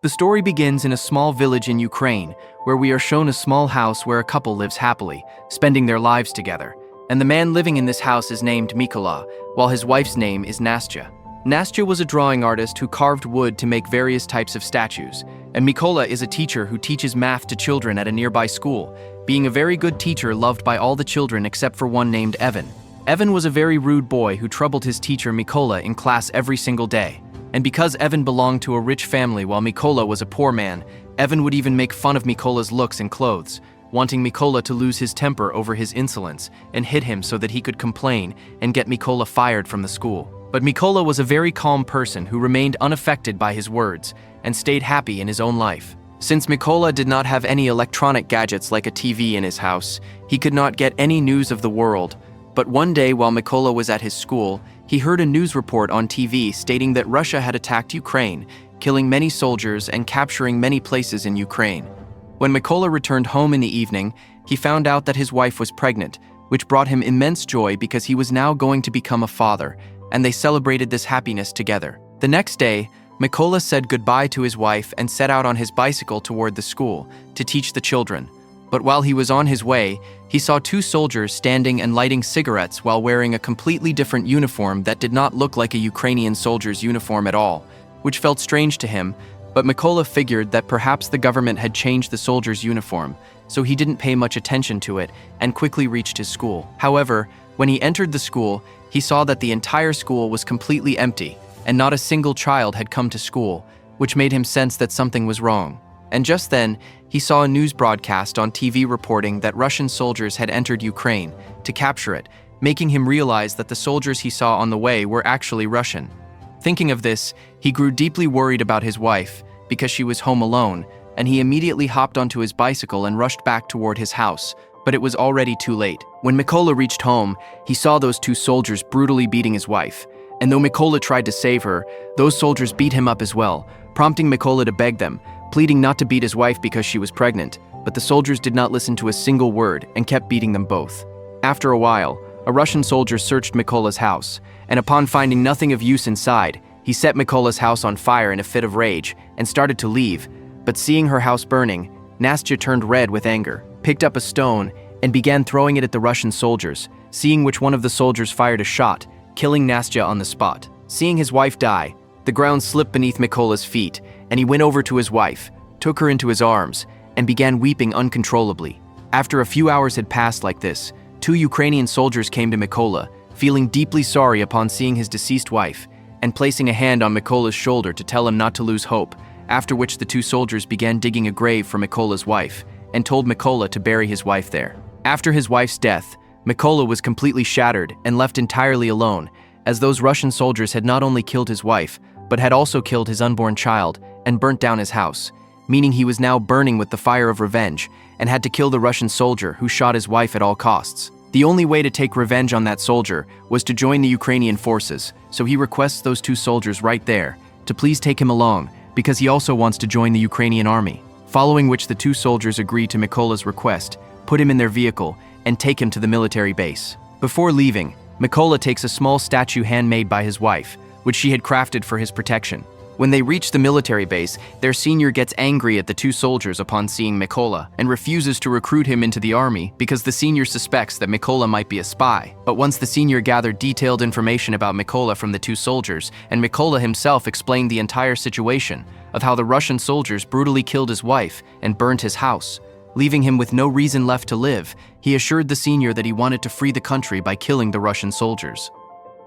The story begins in a small village in Ukraine, where we are shown a small house where a couple lives happily, spending their lives together. And the man living in this house is named Mykola, while his wife's name is Nastya. Nastya was a drawing artist who carved wood to make various types of statues, and Mykola is a teacher who teaches math to children at a nearby school, being a very good teacher loved by all the children except for one named Evan. Evan was a very rude boy who troubled his teacher Mykola in class every single day. And because Evan belonged to a rich family while Mykola was a poor man, Evan would even make fun of Mykola's looks and clothes, wanting Mykola to lose his temper over his insolence and hit him so that he could complain and get Mykola fired from the school. But Mykola was a very calm person who remained unaffected by his words and stayed happy in his own life. Since Mykola did not have any electronic gadgets like a TV in his house, he could not get any news of the world. But one day while Mykola was at his school, he heard a news report on TV stating that Russia had attacked Ukraine, killing many soldiers and capturing many places in Ukraine. When Mykola returned home in the evening, he found out that his wife was pregnant, which brought him immense joy because he was now going to become a father, and they celebrated this happiness together. The next day, Mykola said goodbye to his wife and set out on his bicycle toward the school to teach the children. But while he was on his way, he saw two soldiers standing and lighting cigarettes while wearing a completely different uniform that did not look like a Ukrainian soldier's uniform at all, which felt strange to him, but Mykola figured that perhaps the government had changed the soldier's uniform, so he didn't pay much attention to it and quickly reached his school. However, when he entered the school, he saw that the entire school was completely empty, and not a single child had come to school, which made him sense that something was wrong. And just then, he saw a news broadcast on TV reporting that Russian soldiers had entered Ukraine to capture it, making him realize that the soldiers he saw on the way were actually Russian. Thinking of this, he grew deeply worried about his wife because she was home alone, and he immediately hopped onto his bicycle and rushed back toward his house, but it was already too late. When Mykola reached home, he saw those two soldiers brutally beating his wife, and though Mykola tried to save her, those soldiers beat him up as well, prompting Mykola to beg them, pleading not to beat his wife because she was pregnant, but the soldiers did not listen to a single word and kept beating them both. After a while, a Russian soldier searched Mykola's house, and upon finding nothing of use inside, he set Mykola's house on fire in a fit of rage and started to leave, but seeing her house burning, Nastya turned red with anger, picked up a stone, and began throwing it at the Russian soldiers, seeing which one of the soldiers fired a shot, killing Nastya on the spot. Seeing his wife die, the ground slipped beneath Mykola's feet, and he went over to his wife, took her into his arms, and began weeping uncontrollably. After a few hours had passed like this, two Ukrainian soldiers came to Mykola, feeling deeply sorry upon seeing his deceased wife, and placing a hand on Mykola's shoulder to tell him not to lose hope, after which the two soldiers began digging a grave for Mykola's wife, and told Mykola to bury his wife there. After his wife's death, Mykola was completely shattered and left entirely alone, as those Russian soldiers had not only killed his wife, but had also killed his unborn child and burnt down his house, meaning he was now burning with the fire of revenge and had to kill the Russian soldier who shot his wife at all costs. The only way to take revenge on that soldier was to join the Ukrainian forces, so he requests those two soldiers right there to please take him along because he also wants to join the Ukrainian army, following which the two soldiers agree to Mykola's request, put him in their vehicle, and take him to the military base. Before leaving, Mykola takes a small statue handmade by his wife, which she had crafted for his protection. When they reach the military base, their senior gets angry at the two soldiers upon seeing Mykola and refuses to recruit him into the army because the senior suspects that Mykola might be a spy. But once the senior gathered detailed information about Mykola from the two soldiers, and Mykola himself explained the entire situation of how the Russian soldiers brutally killed his wife and burned his house, leaving him with no reason left to live, he assured the senior that he wanted to free the country by killing the Russian soldiers.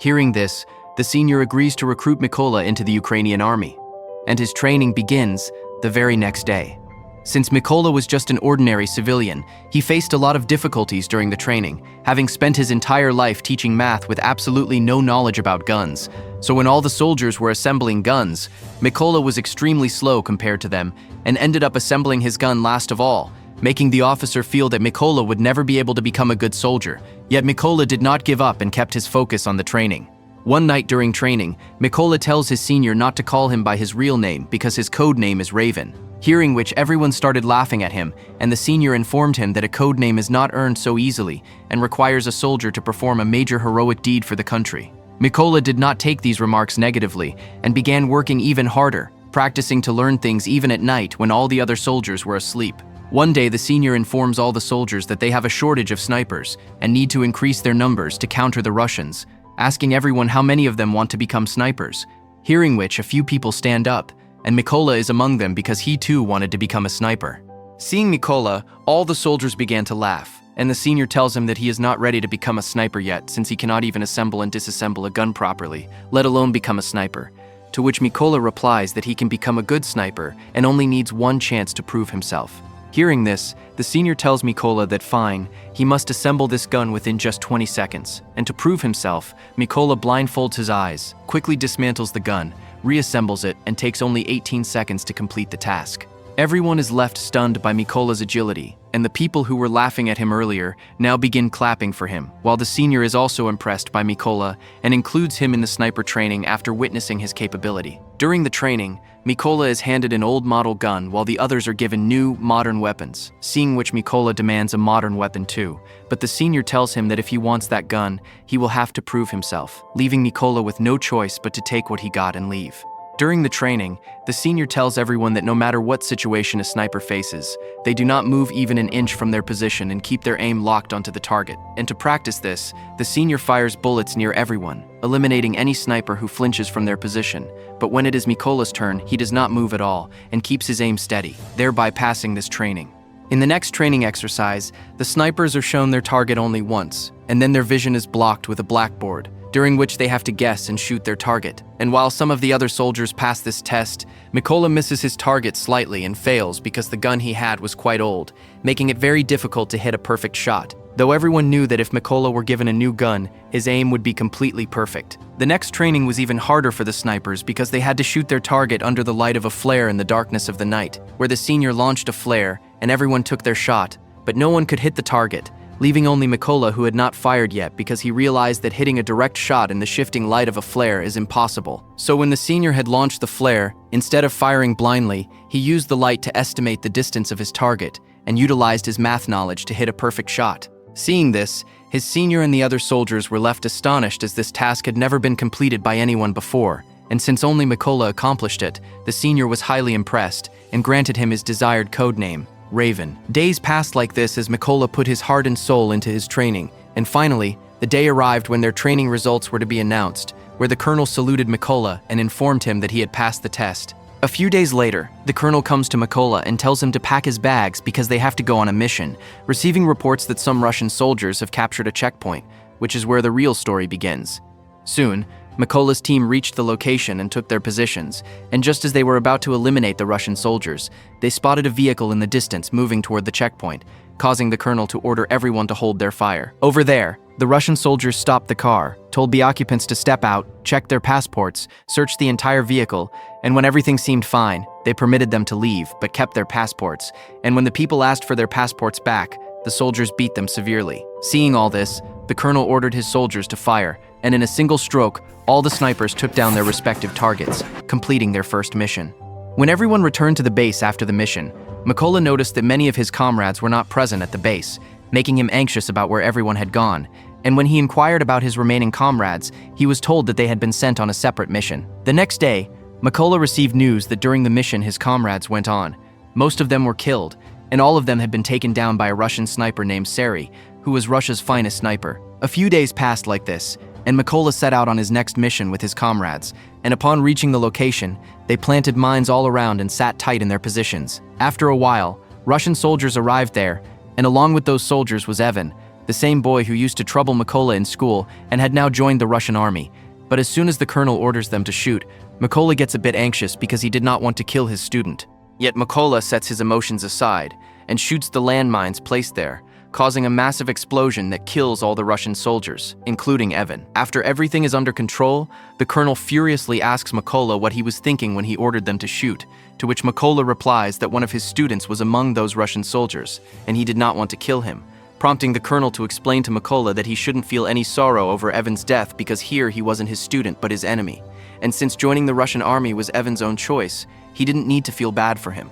Hearing this, the senior agrees to recruit Mykola into the Ukrainian army, and his training begins the very next day. Since Mykola was just an ordinary civilian, he faced a lot of difficulties during the training, having spent his entire life teaching math with absolutely no knowledge about guns. So when all the soldiers were assembling guns, Mykola was extremely slow compared to them and ended up assembling his gun last of all, making the officer feel that Mykola would never be able to become a good soldier. Yet Mykola did not give up and kept his focus on the training. One night during training, Mykola tells his senior not to call him by his real name because his code name is Raven. Hearing which, everyone started laughing at him, and the senior informed him that a code name is not earned so easily and requires a soldier to perform a major heroic deed for the country. Mykola did not take these remarks negatively and began working even harder, practicing to learn things even at night when all the other soldiers were asleep. One day, the senior informs all the soldiers that they have a shortage of snipers and need to increase their numbers to counter the Russians, asking everyone how many of them want to become snipers, hearing which a few people stand up, and Mykola is among them because he too wanted to become a sniper. Seeing Mykola, all the soldiers began to laugh, and the senior tells him that he is not ready to become a sniper yet since he cannot even assemble and disassemble a gun properly, let alone become a sniper. To which Mykola replies that he can become a good sniper and only needs one chance to prove himself. Hearing this, the senior tells Mykola that fine, he must assemble this gun within just 20 seconds. And to prove himself, Mykola blindfolds his eyes, quickly dismantles the gun, reassembles it, and takes only 18 seconds to complete the task. Everyone is left stunned by Mykola's agility, and the people who were laughing at him earlier now begin clapping for him, while the senior is also impressed by Mykola and includes him in the sniper training after witnessing his capability. During the training, Mykola is handed an old model gun while the others are given new, modern weapons, seeing which Mykola demands a modern weapon too, but the senior tells him that if he wants that gun, he will have to prove himself, leaving Mykola with no choice but to take what he got and leave. During the training, the senior tells everyone that no matter what situation a sniper faces, they do not move even an inch from their position and keep their aim locked onto the target. And to practice this, the senior fires bullets near everyone, eliminating any sniper who flinches from their position. But when it is Mykola's turn, he does not move at all and keeps his aim steady, thereby passing this training. In the next training exercise, the snipers are shown their target only once, and then their vision is blocked with a blackboard, during which they have to guess and shoot their target. And while some of the other soldiers pass this test, Mykola misses his target slightly and fails because the gun he had was quite old, making it very difficult to hit a perfect shot, though everyone knew that if Mykola were given a new gun, his aim would be completely perfect. The next training was even harder for the snipers because they had to shoot their target under the light of a flare in the darkness of the night, where the senior launched a flare and everyone took their shot, but no one could hit the target, leaving only Mykola, who had not fired yet because he realized that hitting a direct shot in the shifting light of a flare is impossible. So when the senior had launched the flare, instead of firing blindly, he used the light to estimate the distance of his target and utilized his math knowledge to hit a perfect shot. Seeing this, his senior and the other soldiers were left astonished as this task had never been completed by anyone before, and since only Mykola accomplished it, the senior was highly impressed and granted him his desired code name, Raven. Days passed like this as Mykola put his heart and soul into his training, and finally, the day arrived when their training results were to be announced, where the colonel saluted Mykola and informed him that he had passed the test. A few days later, the colonel comes to Mykola and tells him to pack his bags because they have to go on a mission, receiving reports that some Russian soldiers have captured a checkpoint, which is where the real story begins. Soon, Mykola's team reached the location and took their positions, and just as they were about to eliminate the Russian soldiers, they spotted a vehicle in the distance moving toward the checkpoint, causing the colonel to order everyone to hold their fire. Over there, the Russian soldiers stopped the car, told the occupants to step out, checked their passports, searched the entire vehicle, and when everything seemed fine, they permitted them to leave, but kept their passports, and when the people asked for their passports back, the soldiers beat them severely. Seeing all this, the colonel ordered his soldiers to fire, and in a single stroke, all the snipers took down their respective targets, completing their first mission. When everyone returned to the base after the mission, Mykola noticed that many of his comrades were not present at the base, making him anxious about where everyone had gone, and when he inquired about his remaining comrades, he was told that they had been sent on a separate mission. The next day, Mykola received news that during the mission his comrades went on. Most of them were killed, and all of them had been taken down by a Russian sniper named Sari, who was Russia's finest sniper. A few days passed like this, and Mykola set out on his next mission with his comrades, and upon reaching the location, they planted mines all around and sat tight in their positions. After a while, Russian soldiers arrived there, and along with those soldiers was Evan, the same boy who used to trouble Mykola in school and had now joined the Russian army. But as soon as the colonel orders them to shoot, Mykola gets a bit anxious because he did not want to kill his student. Yet Mykola sets his emotions aside and shoots the landmines placed there, causing a massive explosion that kills all the Russian soldiers, including Evan. After everything is under control, the colonel furiously asks Mykola what he was thinking when he ordered them to shoot, to which Mykola replies that one of his students was among those Russian soldiers, and he did not want to kill him, prompting the colonel to explain to Mykola that he shouldn't feel any sorrow over Evan's death because here he wasn't his student but his enemy, and since joining the Russian army was Evan's own choice, he didn't need to feel bad for him.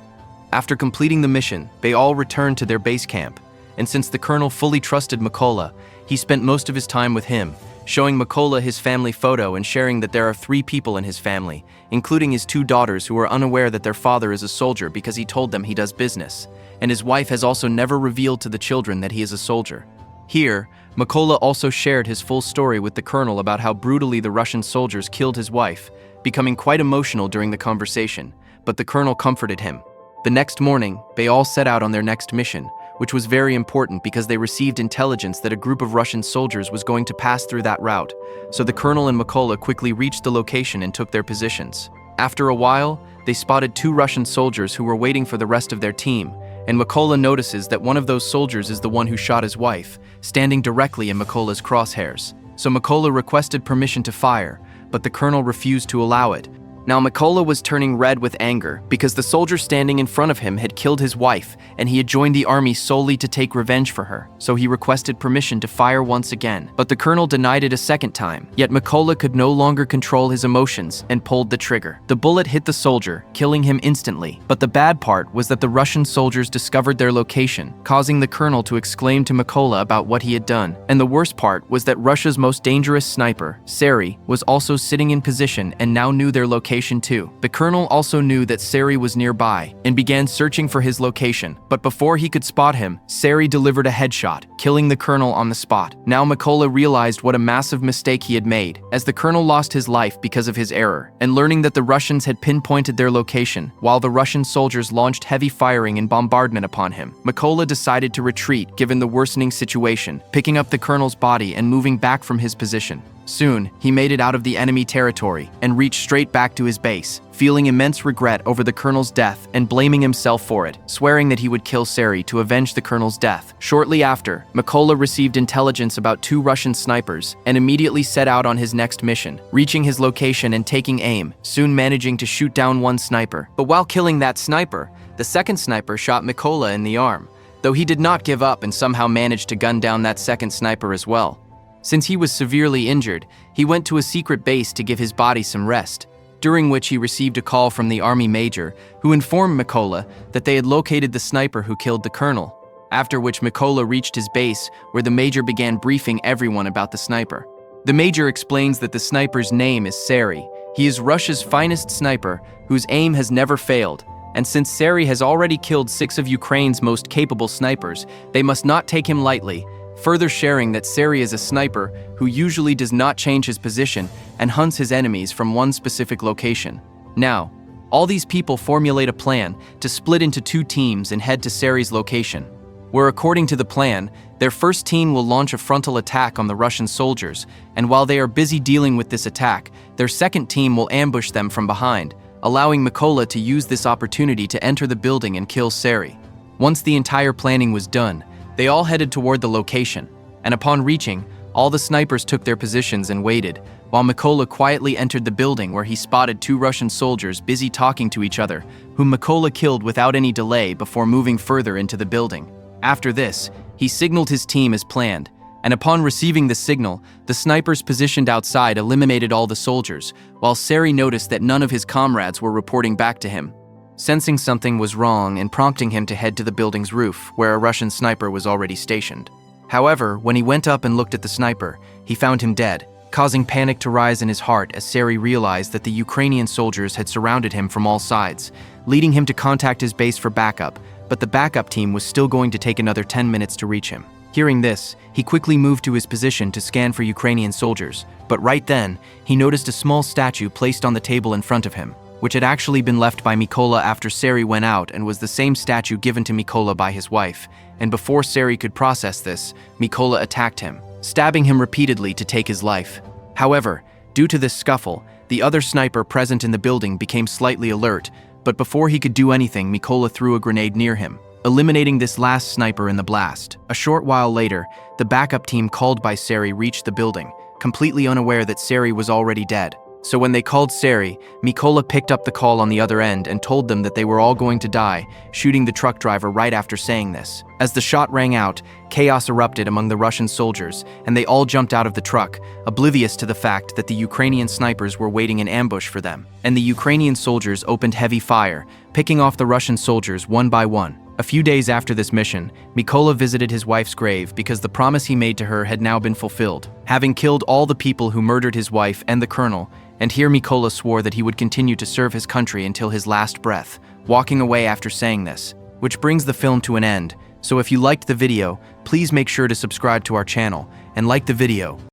After completing the mission, they all returned to their base camp, and since the colonel fully trusted Mykola, he spent most of his time with him, showing Mykola his family photo and sharing that there are 3 people in his family, including his 2 daughters who are unaware that their father is a soldier because he told them he does business, and his wife has also never revealed to the children that he is a soldier. Here, Mykola also shared his full story with the colonel about how brutally the Russian soldiers killed his wife, becoming quite emotional during the conversation, but the colonel comforted him. The next morning, they all set out on their next mission, which was very important because they received intelligence that a group of Russian soldiers was going to pass through that route, so the colonel and Mykola quickly reached the location and took their positions. After a while, they spotted 2 Russian soldiers who were waiting for the rest of their team, and Mykola notices that one of those soldiers is the one who shot his wife, standing directly in Mykola's crosshairs. So Mykola requested permission to fire, but the colonel refused to allow it. Now Mykola was turning red with anger because the soldier standing in front of him had killed his wife and he had joined the army solely to take revenge for her, so he requested permission to fire once again. But the colonel denied it a second time, yet Mykola could no longer control his emotions and pulled the trigger. The bullet hit the soldier, killing him instantly, but the bad part was that the Russian soldiers discovered their location, causing the colonel to exclaim to Mykola about what he had done. And the worst part was that Russia's most dangerous sniper, Sari, was also sitting in position and now knew their location too. The colonel also knew that Sari was nearby and began searching for his location, but before he could spot him, Sari delivered a headshot, killing the colonel on the spot. Now Mykola realized what a massive mistake he had made, as the colonel lost his life because of his error, and learning that the Russians had pinpointed their location, while the Russian soldiers launched heavy firing and bombardment upon him. Mykola decided to retreat given the worsening situation, picking up the colonel's body and moving back from his position. Soon, he made it out of the enemy territory and reached straight back to his base, feeling immense regret over the colonel's death and blaming himself for it, swearing that he would kill Sari to avenge the colonel's death. Shortly after, Mykola received intelligence about 2 Russian snipers and immediately set out on his next mission, reaching his location and taking aim, soon managing to shoot down 1 sniper. But while killing that sniper, the second sniper shot Mykola in the arm, though he did not give up and somehow managed to gun down that second sniper as well. Since he was severely injured, he went to a secret base to give his body some rest, during which he received a call from the army major, who informed Mykola that they had located the sniper who killed the colonel, after which Mykola reached his base, where the major began briefing everyone about the sniper. The major explains that the sniper's name is Sari. He is Russia's finest sniper, whose aim has never failed, and since Sari has already killed 6 of Ukraine's most capable snipers, they must not take him lightly, further sharing that Sari is a sniper who usually does not change his position and hunts his enemies from one specific location. Now, all these people formulate a plan to split into 2 teams and head to Sari's location, where according to the plan, their first team will launch a frontal attack on the Russian soldiers, and while they are busy dealing with this attack, their second team will ambush them from behind, allowing Mykola to use this opportunity to enter the building and kill Sari. Once the entire planning was done, they all headed toward the location, and upon reaching, all the snipers took their positions and waited, while Mykola quietly entered the building where he spotted 2 Russian soldiers busy talking to each other, whom Mykola killed without any delay before moving further into the building. After this, he signaled his team as planned, and upon receiving the signal, the snipers positioned outside eliminated all the soldiers, while Sari noticed that none of his comrades were reporting back to him, sensing something was wrong and prompting him to head to the building's roof, where a Russian sniper was already stationed. However, when he went up and looked at the sniper, he found him dead, causing panic to rise in his heart as Sari realized that the Ukrainian soldiers had surrounded him from all sides, leading him to contact his base for backup, but the backup team was still going to take another 10 minutes to reach him. Hearing this, he quickly moved to his position to scan for Ukrainian soldiers, but right then, he noticed a small statue placed on the table in front of him, which had actually been left by Mykola after Sari went out and was the same statue given to Mykola by his wife, and before Sari could process this, Mykola attacked him, stabbing him repeatedly to take his life. However, due to this scuffle, the other sniper present in the building became slightly alert, but before he could do anything, Mykola threw a grenade near him, eliminating this last sniper in the blast. A short while later, the backup team called by Sari reached the building, completely unaware that Sari was already dead. So when they called Sari, Mykola picked up the call on the other end and told them that they were all going to die, shooting the truck driver right after saying this. As the shot rang out, chaos erupted among the Russian soldiers, and they all jumped out of the truck, oblivious to the fact that the Ukrainian snipers were waiting in ambush for them. And the Ukrainian soldiers opened heavy fire, picking off the Russian soldiers one by one. A few days after this mission, Mykola visited his wife's grave because the promise he made to her had now been fulfilled, having killed all the people who murdered his wife and the colonel. And here Mykola swore that he would continue to serve his country until his last breath, walking away after saying this, which brings the film to an end. So if you liked the video, please make sure to subscribe to our channel and like the video.